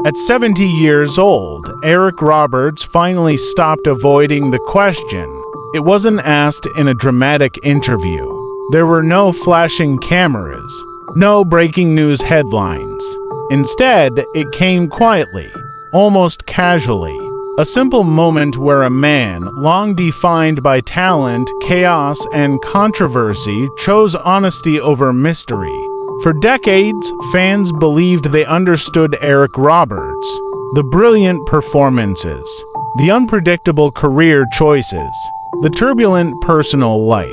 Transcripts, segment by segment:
At 70 years old, Eric Roberts finally stopped avoiding the question. It wasn't asked in a dramatic interview. There were no flashing cameras, no breaking news headlines. Instead, it came quietly, almost casually. A simple moment where a man, long defined by talent, chaos, and controversy, chose honesty over mystery. For decades, fans believed they understood Eric Roberts. The brilliant performances, the unpredictable career choices, the turbulent personal life.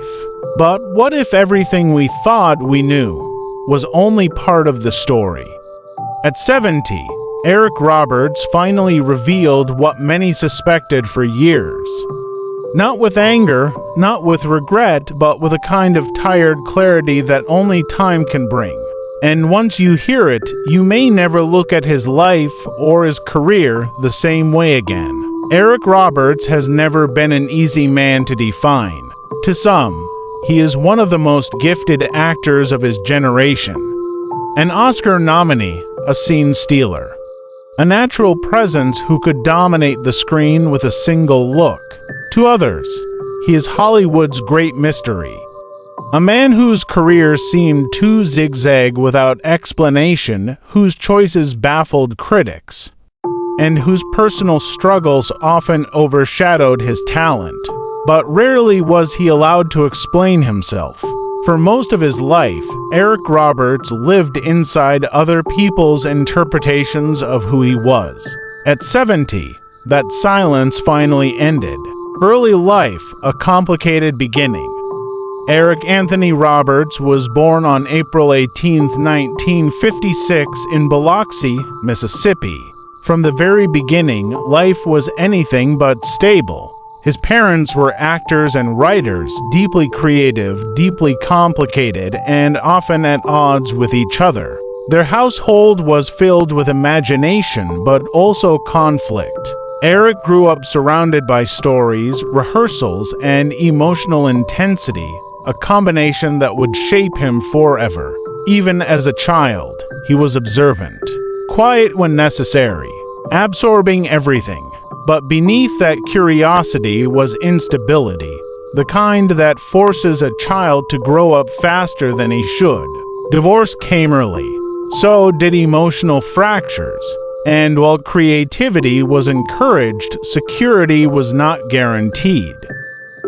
But what if everything we thought we knew was only part of the story? At 70, Eric Roberts finally revealed what many suspected for years. Not with anger, not with regret, but with a kind of tired clarity that only time can bring. And once you hear it, you may never look at his life or his career the same way again. Eric Roberts has never been an easy man to define. To some, he is one of the most gifted actors of his generation. An Oscar nominee, a scene stealer. A natural presence who could dominate the screen with a single look. To others, he is Hollywood's great mystery. A man whose career seemed too zigzag without explanation, whose choices baffled critics, and whose personal struggles often overshadowed his talent. But rarely was he allowed to explain himself. For most of his life, Eric Roberts lived inside other people's interpretations of who he was. At 70, that silence finally ended. Early life, a complicated beginning. Eric Anthony Roberts was born on April 18, 1956 in Biloxi, Mississippi. From the very beginning, life was anything but stable. His parents were actors and writers, deeply creative, deeply complicated, and often at odds with each other. Their household was filled with imagination, but also conflict. Eric grew up surrounded by stories, rehearsals, and emotional intensity, a combination that would shape him forever. Even as a child, he was observant, quiet when necessary, absorbing everything. But beneath that curiosity was instability, the kind that forces a child to grow up faster than he should. Divorce came early. So did emotional fractures. And while creativity was encouraged, security was not guaranteed.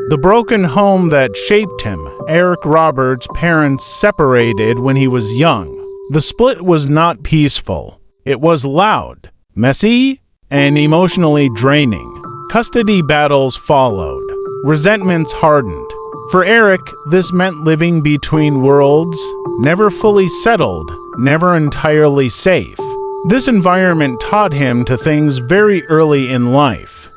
The broken home that shaped him, Eric Roberts' parents separated when he was young. The split was not peaceful. It was loud, messy, and emotionally draining. Custody battles followed. Resentments hardened. For Eric, this meant living between worlds, never fully settled, never entirely safe. This environment taught him to things very early in life.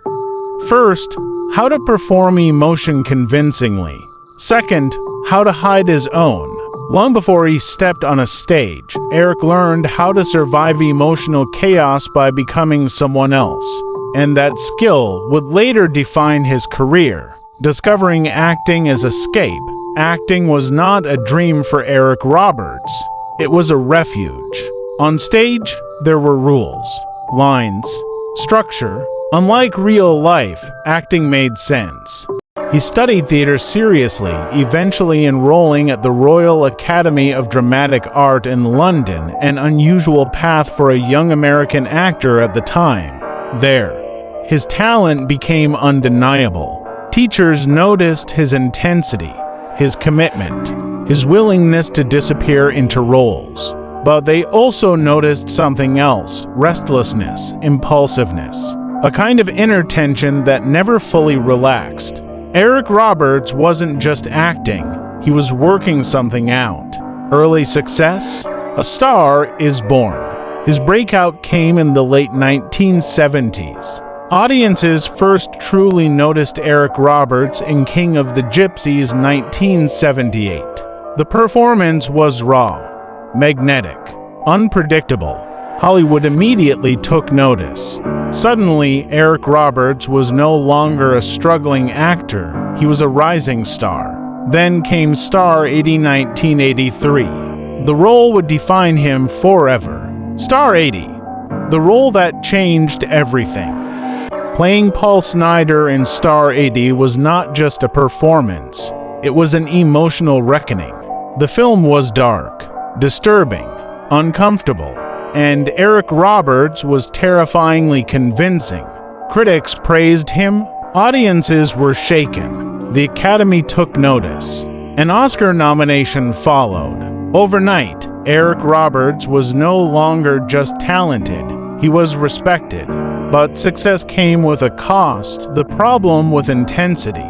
First, how to perform emotion convincingly. Second, how to hide his own. Long before he stepped on a stage, Eric learned how to survive emotional chaos by becoming someone else. And that skill would later define his career. Discovering acting as escape, acting was not a dream for Eric Roberts. It was a refuge. On stage, there were rules, lines, structure. Unlike real life, acting made sense. He studied theater seriously, eventually enrolling at the Royal Academy of Dramatic Art in London, an unusual path for a young American actor at the time. There, his talent became undeniable. Teachers noticed his intensity, his commitment, his willingness to disappear into roles. But they also noticed something else: restlessness, impulsiveness, a kind of inner tension that never fully relaxed. Eric Roberts wasn't just acting, he was working something out. Early success? A star is born. His breakout came in the late 1970s. Audiences first truly noticed Eric Roberts in King of the Gypsies 1978. The performance was raw, magnetic, unpredictable. Hollywood immediately took notice. Suddenly, Eric Roberts was no longer a struggling actor, he was a rising star. Then came Star 80 1983. The role would define him forever. Star 80, the role that changed everything. Playing Paul Snider in Star 80 was not just a performance, it was an emotional reckoning. The film was dark, disturbing, uncomfortable, and Eric Roberts was terrifyingly convincing. Critics praised him, audiences were shaken, the Academy took notice. An Oscar nomination followed. Overnight, Eric Roberts was no longer just talented, he was respected. But success came with a cost, the problem with intensity.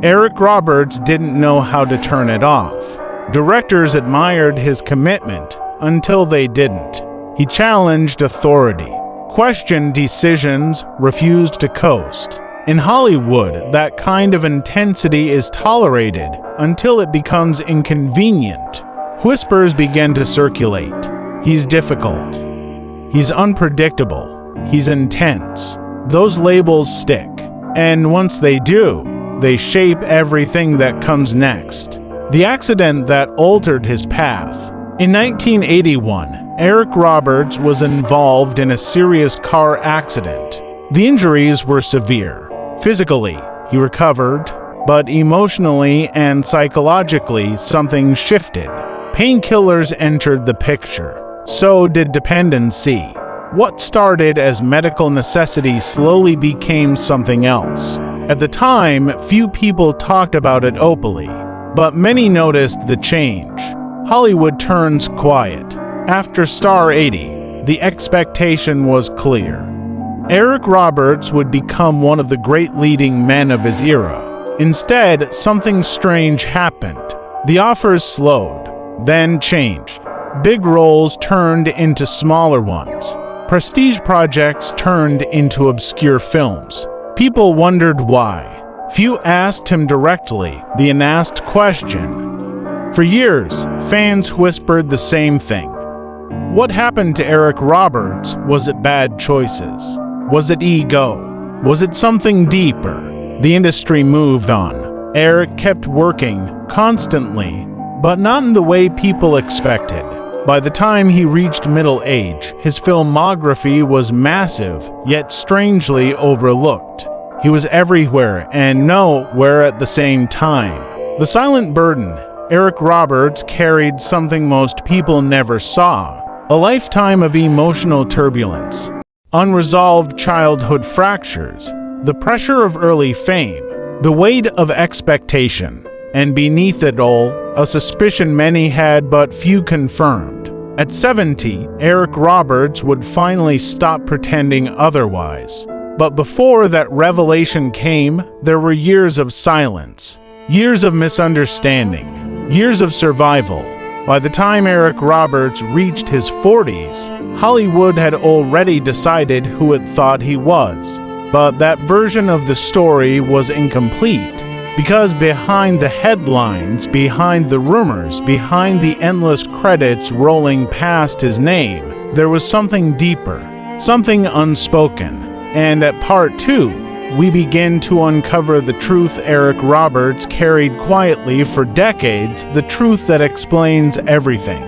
Eric Roberts didn't know how to turn it off. Directors admired his commitment until they didn't. He challenged authority, questioned decisions, refused to coast. In Hollywood, that kind of intensity is tolerated until it becomes inconvenient. Whispers began to circulate. He's difficult. He's unpredictable. He's intense. Those labels stick. And once they do, they shape everything that comes next. The accident that altered his path. In 1981, Eric Roberts was involved in a serious car accident. The injuries were severe. Physically, he recovered, but emotionally and psychologically, something shifted. Painkillers entered the picture. So did dependency. What started as medical necessity slowly became something else. At the time, few people talked about it openly, but many noticed the change. Hollywood turns quiet. After Star 80, the expectation was clear. Eric Roberts would become one of the great leading men of his era. Instead, something strange happened. The offers slowed, then changed. Big roles turned into smaller ones. Prestige projects turned into obscure films. People wondered why. Few asked him directly the unasked question. For years, fans whispered the same thing. What happened to Eric Roberts? Was it bad choices? Was it ego? Was it something deeper? The industry moved on. Eric kept working, constantly, but not in the way people expected. By the time he reached middle age, his filmography was massive, yet strangely overlooked. He was everywhere and nowhere at the same time. The silent burden. Eric Roberts carried something most people never saw. A lifetime of emotional turbulence. Unresolved childhood fractures. The pressure of early fame. The weight of expectation. And beneath it all, a suspicion many had but few confirmed. At 70, Eric Roberts would finally stop pretending otherwise. But before that revelation came, there were years of silence, years of misunderstanding, years of survival. By the time Eric Roberts reached his 40s, Hollywood had already decided who it thought he was. But that version of the story was incomplete. Because behind the headlines, behind the rumors, behind the endless credits rolling past his name, there was something deeper, something unspoken. And at part 2, we begin to uncover the truth Eric Roberts carried quietly for decades, the truth that explains everything.